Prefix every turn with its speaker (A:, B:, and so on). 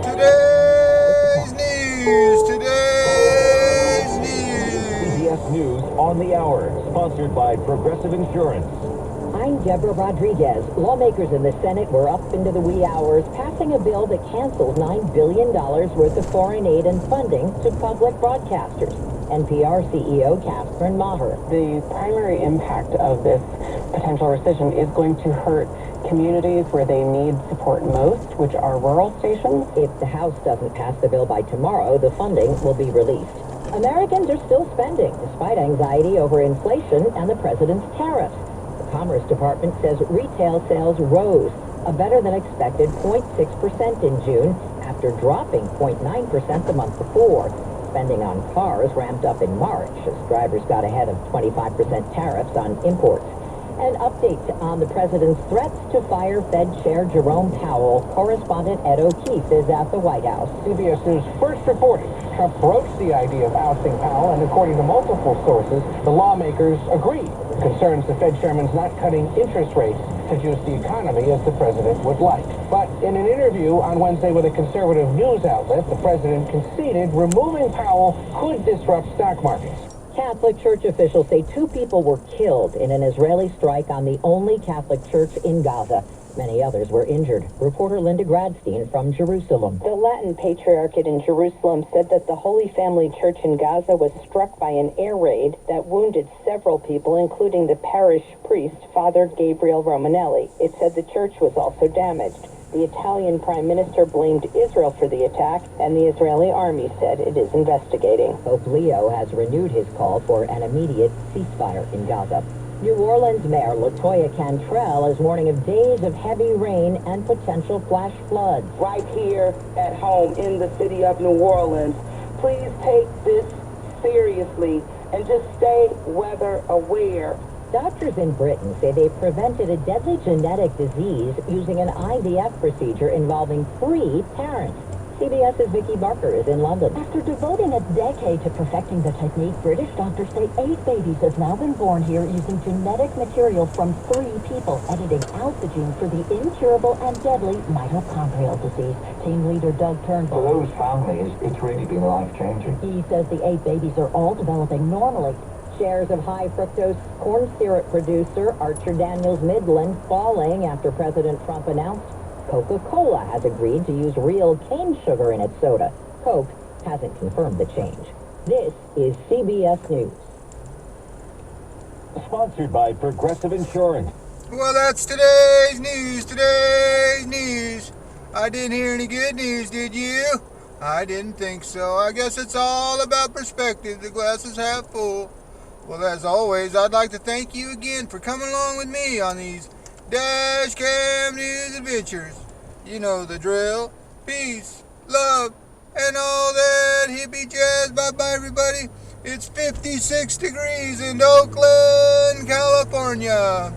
A: Today's news.
B: CBS News on the Hour, sponsored by Progressive Insurance.
C: I'm Deborah Rodriguez. Lawmakers in the Senate were up into the wee hours, passing a bill that cancels $9 billion worth of foreign aid and funding to public broadcasters. NPR CEO Catherine Maher.
D: The primary impact of this potential rescission is going to hurt communities where they need support most, which are rural stations.
C: If the House doesn't pass the bill by tomorrow, the funding will be released. Americans are still spending, despite anxiety over inflation and the president's tariffs. The Commerce Department says retail sales rose, a better-than-expected 0.6% in June, after dropping 0.9% the month before. Spending on cars ramped up in March as drivers got ahead of 25% tariffs on imports. An update on the president's threats to fire Fed Chair Jerome Powell. Correspondent Ed O'Keefe is at the White House.
E: CBS News first reported Trump broached the idea of ousting Powell, and according to multiple sources, the lawmakers agreed. Concerns the Fed chairman's not cutting interest rates to juice the economy as the president would like. But in an interview on Wednesday with a conservative news outlet, the president conceded removing Powell could disrupt stock markets.
C: Catholic Church officials say 2 people were killed in an Israeli strike on the only Catholic church in Gaza. Many others were injured. Reporter Linda Gradstein from Jerusalem.
D: The Latin Patriarchate in Jerusalem said that the Holy Family Church in Gaza was struck by an air raid that wounded several people, including the parish priest, Father Gabriel Romanelli. It said the church was also damaged. The Italian Prime Minister blamed Israel for the attack, and the Israeli army said it is investigating.
C: Pope Leo has renewed his call for an immediate ceasefire in Gaza. New Orleans Mayor LaToya Cantrell is warning of days of heavy rain and potential flash floods.
F: Right here at home in the city of New Orleans, please take this seriously and just stay weather aware.
C: Doctors in Britain say they prevented a deadly genetic disease using an IVF procedure involving 3 parents. CBS's Vicky Barker is in London.
G: After devoting a decade to perfecting the technique, British doctors say 8 babies have now been born here using genetic material from 3 people, editing out the gene for the incurable and deadly mitochondrial disease. Team leader Doug Turnbull.
H: For those families, it's really been life-changing.
G: He says the 8 babies are all developing normally.
C: Shares of high-fructose corn syrup producer Archer Daniels Midland falling after President Trump announced Coca-Cola has agreed to use real cane sugar in its soda. Coke hasn't confirmed the change. This is CBS News.
B: Sponsored by Progressive Insurance.
A: Well, that's today's news. I didn't hear any good news, did you? I didn't think so. I guess it's all about perspective. The glass is half full. Well, as always, I'd like to thank you again for coming along with me on these Dash Cam News adventures. You know the drill. Peace, love, and all that hippie jazz. Bye-bye, everybody. It's 56 degrees in Oakland, California.